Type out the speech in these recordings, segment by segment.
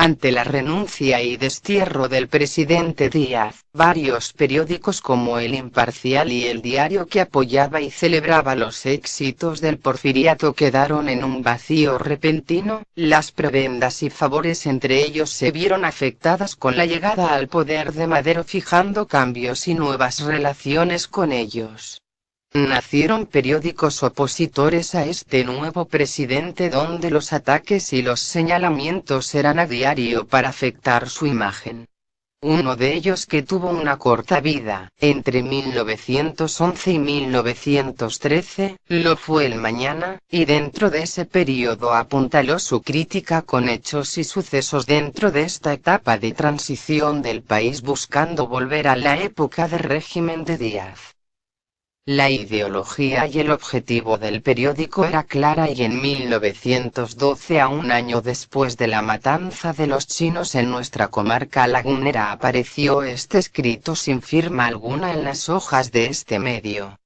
Ante la renuncia y destierro del presidente Díaz, varios periódicos como El Imparcial y El Diario, que apoyaba y celebraba los éxitos del porfiriato, quedaron en un vacío repentino. Las prebendas y favores entre ellos se vieron afectadas con la llegada al poder de Madero, fijando cambios y nuevas relaciones con ellos. Nacieron periódicos opositores a este nuevo presidente, donde los ataques y los señalamientos eran a diario para afectar su imagen. Uno de ellos, que tuvo una corta vida, entre 1911 y 1913, lo fue El Mañana, y dentro de ese periodo apuntaló su crítica con hechos y sucesos dentro de esta etapa de transición del país, buscando volver a la época de régimen de Díaz. La ideología y el objetivo del periódico era clara, y en 1912, a un año después de la matanza de los chinos en nuestra comarca lagunera, apareció este escrito sin firma alguna en las hojas de este medio.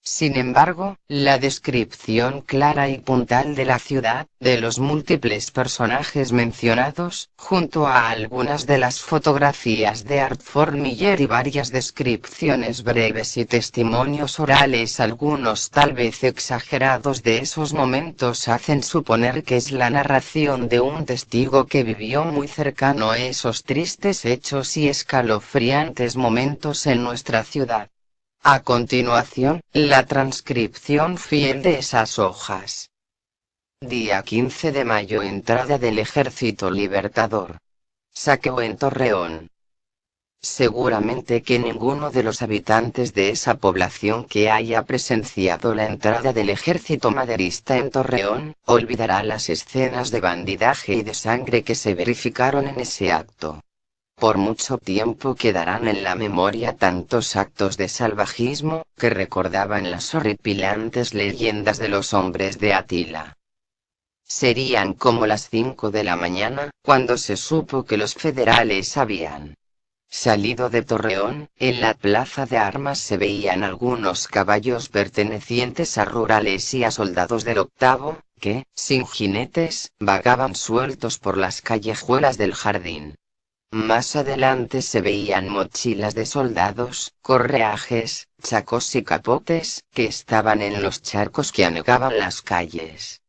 Sin embargo, la descripción clara y puntual de la ciudad, de los múltiples personajes mencionados, junto a algunas de las fotografías de Art Fournier y varias descripciones breves y testimonios orales, algunos tal vez exagerados, de esos momentos, hacen suponer que es la narración de un testigo que vivió muy cercano esos tristes hechos y escalofriantes momentos en nuestra ciudad. A continuación, la transcripción fiel de esas hojas. Día 15 de mayo. Entrada del Ejército Libertador. Saqueo en Torreón. Seguramente que ninguno de los habitantes de esa población que haya presenciado la entrada del ejército maderista en Torreón, olvidará las escenas de bandidaje y de sangre que se verificaron en ese acto. Por mucho tiempo quedarán en la memoria tantos actos de salvajismo, que recordaban las horripilantes leyendas de los hombres de Atila. Serían como las 5 de la mañana, cuando se supo que los federales habían salido de Torreón. En la plaza de armas se veían algunos caballos pertenecientes a rurales y a soldados del octavo, que, sin jinetes, vagaban sueltos por las callejuelas del jardín. Más adelante se veían mochilas de soldados, correajes, chacos y capotes, que estaban en los charcos que anegaban las calles.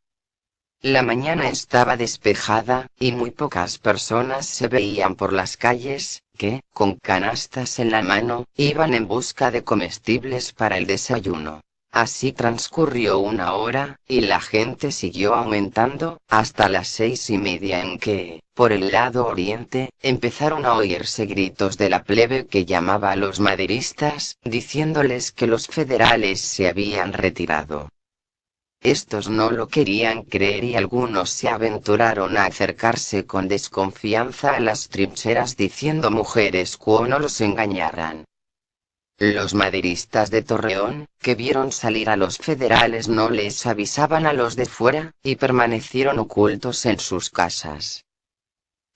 La mañana estaba despejada, y muy pocas personas se veían por las calles, que, con canastas en la mano, iban en busca de comestibles para el desayuno. Así transcurrió una hora, y la gente siguió aumentando, hasta las 6:30, en que, por el lado oriente, empezaron a oírse gritos de la plebe que llamaba a los maderistas, diciéndoles que los federales se habían retirado. Estos no lo querían creer, y algunos se aventuraron a acercarse con desconfianza a las trincheras, diciendo mujeres que no los engañaran. Los maderistas de Torreón, que vieron salir a los federales, no les avisaban a los de fuera, y permanecieron ocultos en sus casas.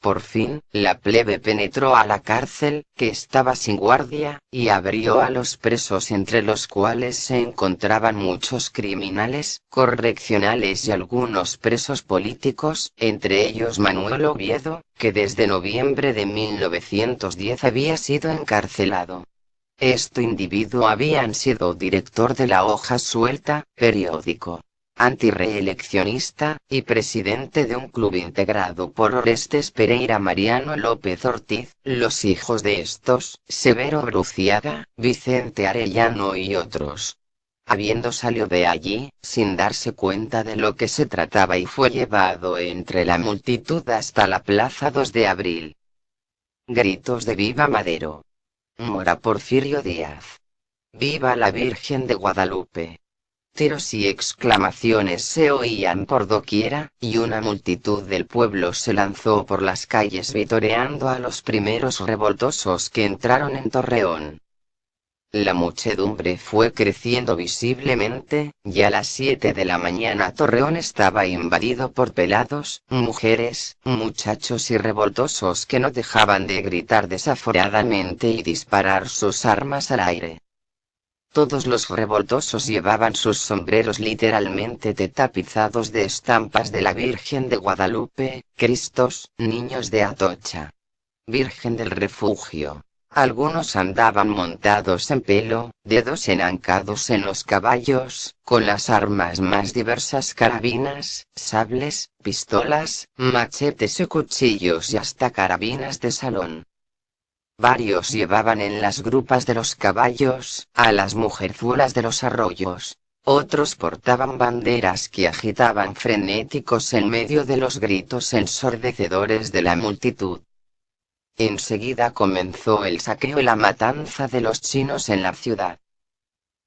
Por fin, la plebe penetró a la cárcel, que estaba sin guardia, y abrió a los presos, entre los cuales se encontraban muchos criminales, correccionales y algunos presos políticos, entre ellos Manuel Oviedo, que desde noviembre de 1910 había sido encarcelado. Este individuo había sido director de La Hoja Suelta, periódico antirreeleccionista, y presidente de un club integrado por Orestes Pereira, Mariano López Ortiz, los hijos de estos, Severo Bruciaga, Vicente Arellano y otros. Habiendo salido de allí, sin darse cuenta de lo que se trataba, y fue llevado entre la multitud hasta la plaza 2 de abril. Gritos de ¡Viva Madero! ¡Mora Porfirio Díaz! ¡Viva la Virgen de Guadalupe! Tiros y exclamaciones se oían por doquiera, y una multitud del pueblo se lanzó por las calles vitoreando a los primeros revoltosos que entraron en Torreón. La muchedumbre fue creciendo visiblemente, y a las 7 de la mañana Torreón estaba invadido por pelados, mujeres, muchachos y revoltosos que no dejaban de gritar desaforadamente y disparar sus armas al aire. Todos los revoltosos llevaban sus sombreros literalmente tapizados de estampas de la Virgen de Guadalupe, Cristos, niños de Atocha, Virgen del Refugio. Algunos andaban montados en pelo, dedos enancados en los caballos, con las armas más diversas: carabinas, sables, pistolas, machetes y cuchillos y hasta carabinas de salón. Varios llevaban en las grupas de los caballos a las mujerzuelas de los arroyos. Otros portaban banderas que agitaban frenéticos en medio de los gritos ensordecedores de la multitud. Enseguida comenzó el saqueo y la matanza de los chinos en la ciudad.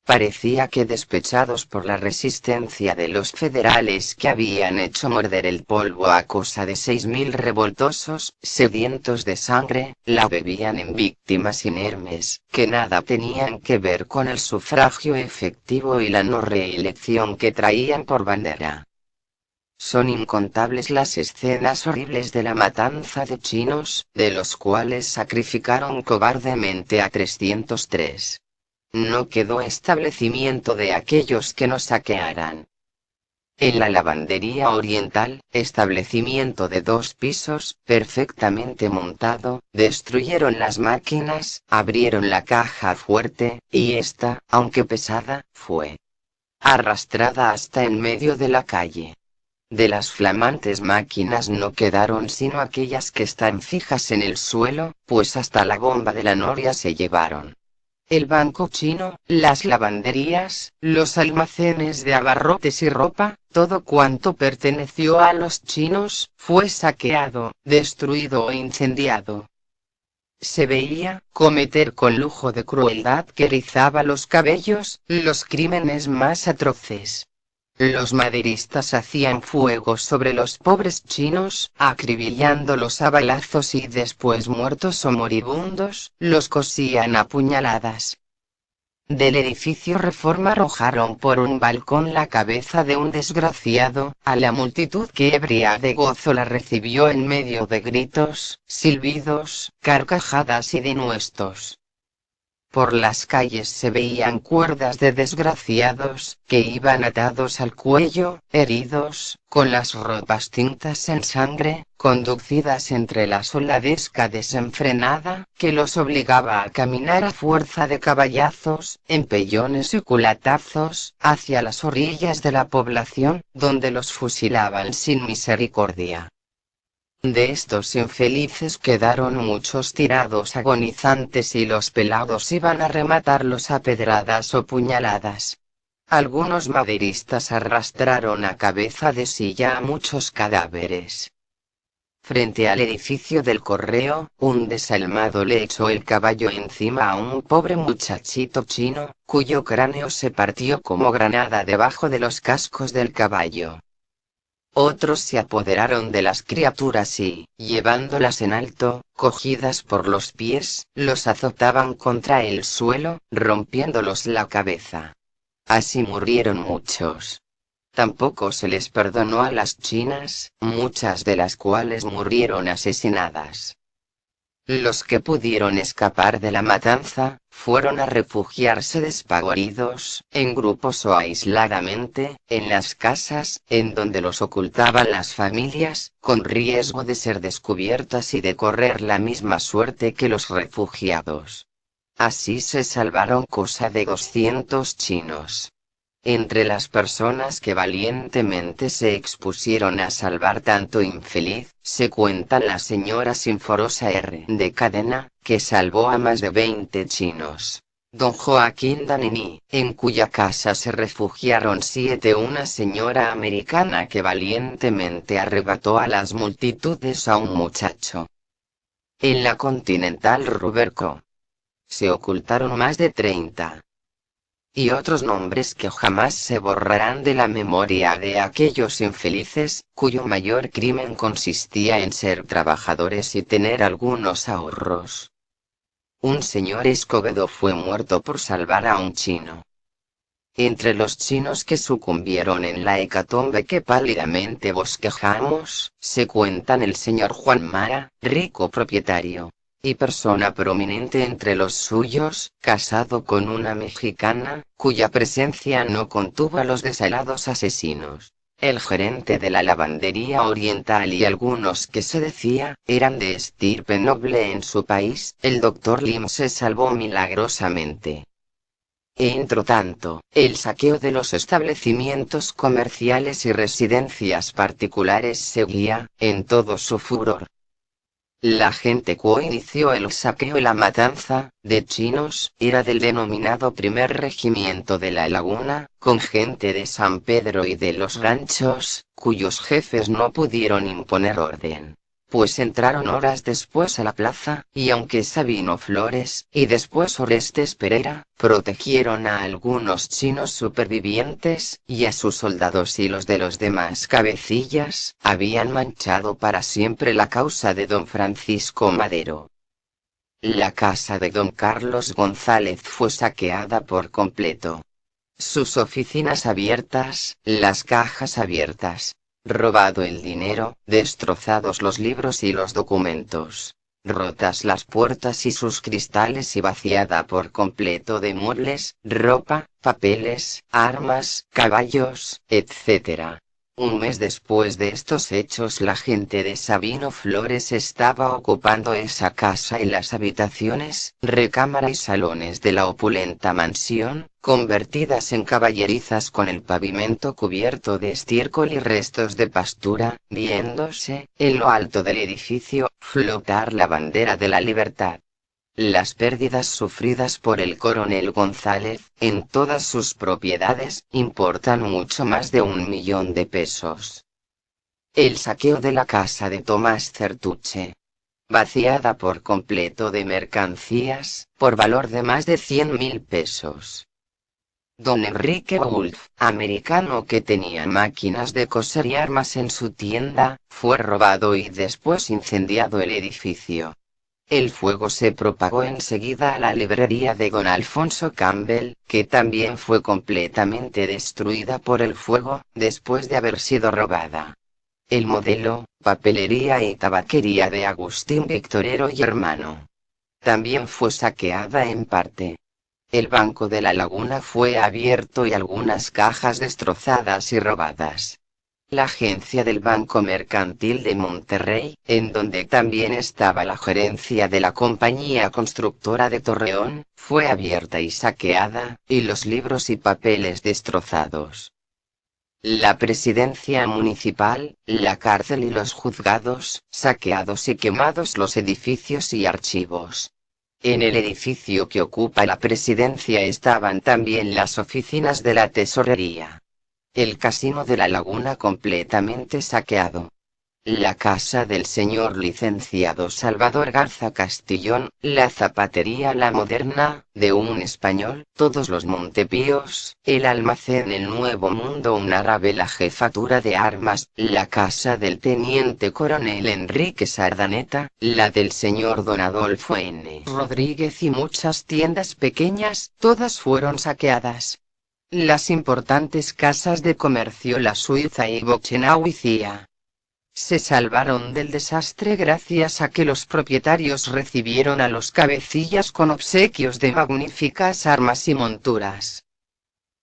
Parecía que, despechados por la resistencia de los federales que habían hecho morder el polvo a cosa de 6.000 revoltosos, sedientos de sangre, la bebían en víctimas inermes, que nada tenían que ver con el sufragio efectivo y la no reelección que traían por bandera. Son incontables las escenas horribles de la matanza de chinos, de los cuales sacrificaron cobardemente a 303. No quedó establecimiento de aquellos que no saquearan. En la lavandería oriental, establecimiento de 2 pisos, perfectamente montado, destruyeron las máquinas, abrieron la caja fuerte, y esta, aunque pesada, fue arrastrada hasta en medio de la calle. De las flamantes máquinas no quedaron sino aquellas que están fijas en el suelo, pues hasta la bomba de la noria se llevaron. El banco chino, las lavanderías, los almacenes de abarrotes y ropa, todo cuanto perteneció a los chinos, fue saqueado, destruido o incendiado. Se veía cometer con lujo de crueldad que rizaba los cabellos, los crímenes más atroces. Los maderistas hacían fuego sobre los pobres chinos, acribillándolos a balazos y después, muertos o moribundos, los cosían a puñaladas. Del edificio Reforma arrojaron por un balcón la cabeza de un desgraciado, a la multitud que ebria de gozo la recibió en medio de gritos, silbidos, carcajadas y denuestos. Por las calles se veían cuerdas de desgraciados, que iban atados al cuello, heridos, con las ropas tintas en sangre, conducidas entre la soldadesca desenfrenada, que los obligaba a caminar a fuerza de caballazos, empellones y culatazos, hacia las orillas de la población, donde los fusilaban sin misericordia. De estos infelices quedaron muchos tirados agonizantes y los pelados iban a rematarlos a pedradas o puñaladas. Algunos maderistas arrastraron a cabeza de silla a muchos cadáveres. Frente al edificio del correo, un desalmado le echó el caballo encima a un pobre muchachito chino, cuyo cráneo se partió como granada debajo de los cascos del caballo. Otros se apoderaron de las criaturas y, llevándolas en alto, cogidas por los pies, los azotaban contra el suelo, rompiéndolos la cabeza. Así murieron muchos. Tampoco se les perdonó a las chinas, muchas de las cuales murieron asesinadas. Los que pudieron escapar de la matanza, fueron a refugiarse despavoridos, en grupos o aisladamente, en las casas, en donde los ocultaban las familias, con riesgo de ser descubiertas y de correr la misma suerte que los refugiados. Así se salvaron cosa de 200 chinos. Entre las personas que valientemente se expusieron a salvar tanto infeliz, se cuentan la señora Sinforosa R. de Cadena, que salvó a más de 20 chinos. Don Joaquín Danini, en cuya casa se refugiaron 7, una señora americana que valientemente arrebató a las multitudes a un muchacho. En la Continental Ruberco se ocultaron más de 30. Y otros nombres que jamás se borrarán de la memoria de aquellos infelices, cuyo mayor crimen consistía en ser trabajadores y tener algunos ahorros. Un señor Escobedo fue muerto por salvar a un chino. Entre los chinos que sucumbieron en la hecatombe que pálidamente bosquejamos, se cuentan el señor Juan Mara, rico propietario y persona prominente entre los suyos, casado con una mexicana, cuya presencia no contuvo a los desalados asesinos. El gerente de la lavandería oriental y algunos que se decía eran de estirpe noble en su país, el doctor Lim, se salvó milagrosamente. Entretanto, el saqueo de los establecimientos comerciales y residencias particulares seguía, en todo su furor. La gente que inició el saqueo y la matanza de chinos era del denominado Primer Regimiento de la Laguna, con gente de San Pedro y de los ranchos, cuyos jefes no pudieron imponer orden, pues entraron horas después a la plaza, y aunque Sabino Flores, y después Orestes Pereira, protegieron a algunos chinos supervivientes, y a sus soldados y los de los demás cabecillas, habían manchado para siempre la causa de don Francisco Madero. La casa de don Carlos González fue saqueada por completo. Sus oficinas abiertas, las cajas abiertas. Robado el dinero, destrozados los libros y los documentos, rotas las puertas y sus cristales y vaciada por completo de muebles, ropa, papeles, armas, caballos, etc. Un mes después de estos hechos, la gente de Sabino Flores estaba ocupando esa casa y las habitaciones, recámara y salones de la opulenta mansión, convertidas en caballerizas con el pavimento cubierto de estiércol y restos de pastura, viéndose, en lo alto del edificio, flotar la bandera de la libertad. Las pérdidas sufridas por el coronel González, en todas sus propiedades, importan mucho más de 1 millón de pesos. El saqueo de la casa de Tomás Certuche, vaciada por completo de mercancías, por valor de más de 100.000 pesos. Don Enrique Wolf, americano que tenía máquinas de coser y armas en su tienda, fue robado y después incendiado el edificio. El fuego se propagó enseguida a la librería de don Alfonso Campbell, que también fue completamente destruida por el fuego, después de haber sido robada. El modelo, papelería y tabaquería de Agustín Victorero y hermano, también fue saqueada en parte. El Banco de la Laguna fue abierto y algunas cajas destrozadas y robadas. La agencia del Banco Mercantil de Monterrey, en donde también estaba la gerencia de la compañía constructora de Torreón, fue abierta y saqueada, y los libros y papeles destrozados. La presidencia municipal, la cárcel y los juzgados, saqueados y quemados los edificios y archivos. En el edificio que ocupa la presidencia estaban también las oficinas de la tesorería. El casino de la Laguna completamente saqueado. La casa del señor licenciado Salvador Garza Castillón, la zapatería La Moderna, de un español, todos los Montepíos, el almacén El Nuevo Mundo, un árabe, la jefatura de armas, la casa del teniente coronel Enrique Sardaneta, la del señor don Adolfo N. Rodríguez y muchas tiendas pequeñas, todas fueron saqueadas. Las importantes casas de comercio La Suiza y Bochenau y Cía se salvaron del desastre gracias a que los propietarios recibieron a los cabecillas con obsequios de magníficas armas y monturas.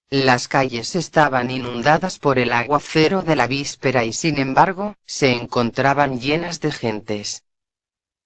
Las calles estaban inundadas por el aguacero de la víspera y sin embargo, se encontraban llenas de gentes.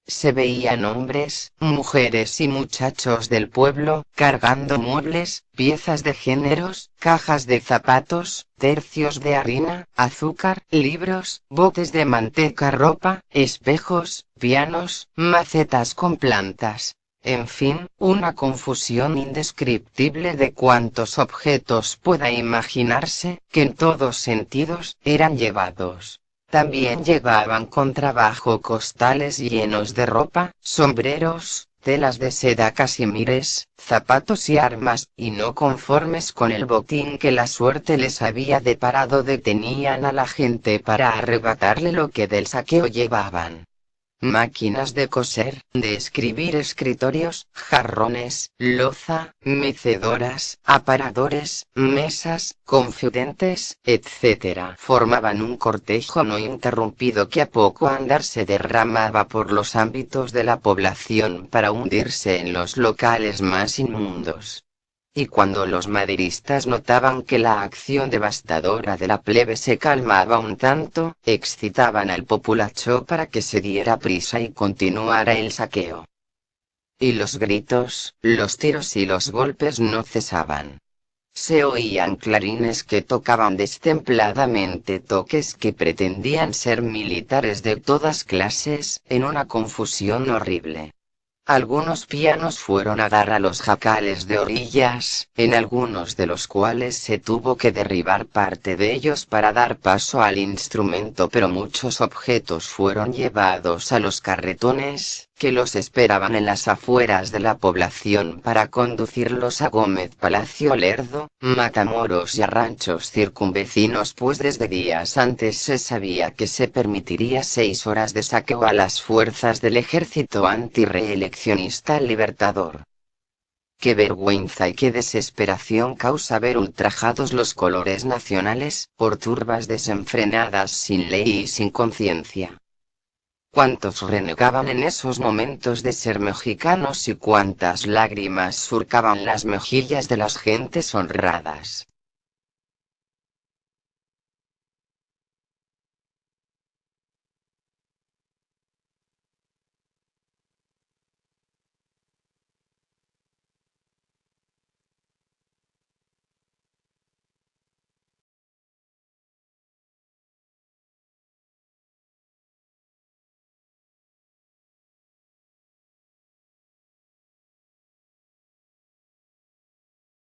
Se veían hombres, mujeres y muchachos del pueblo, cargando muebles, piezas de géneros, cajas de zapatos, tercios de harina, azúcar, libros, botes de manteca, ropa, espejos, pianos, macetas con plantas. En fin, una confusión indescriptible de cuantos objetos pueda imaginarse, que en todos sentidos, eran llevados. También llevaban con trabajo costales llenos de ropa, sombreros, telas de seda, casimires, zapatos y armas, y no conformes con el botín que la suerte les había deparado, detenían a la gente para arrebatarle lo que del saqueo llevaban. máquinas de coser, de escribir, escritorios, jarrones, loza, mecedoras, aparadores, mesas, confidentes, etc. Formaban un cortejo no interrumpido que a poco andar se derramaba por los ámbitos de la población para hundirse en los locales más inmundos. Y cuando los maderistas notaban que la acción devastadora de la plebe se calmaba un tanto, excitaban al populacho para que se diera prisa y continuara el saqueo. Y los gritos, los tiros y los golpes no cesaban. Se oían clarines que tocaban destempladamente toques que pretendían ser militares de todas clases, en una confusión horrible. Algunos pianos fueron a dar a los jacales de orillas, en algunos de los cuales se tuvo que derribar parte de ellos para dar paso al instrumento, pero muchos objetos fueron llevados a los carretones, que los esperaban en las afueras de la población para conducirlos a Gómez Palacio, Lerdo, Matamoros y a ranchos circunvecinos, pues desde días antes se sabía que se permitiría 6 horas de saqueo a las fuerzas del ejército antirreeleccionista libertador. Qué vergüenza y qué desesperación causa ver ultrajados los colores nacionales, por turbas desenfrenadas sin ley y sin conciencia. Cuántos renegaban en esos momentos de ser mexicanos y cuántas lágrimas surcaban las mejillas de las gentes honradas.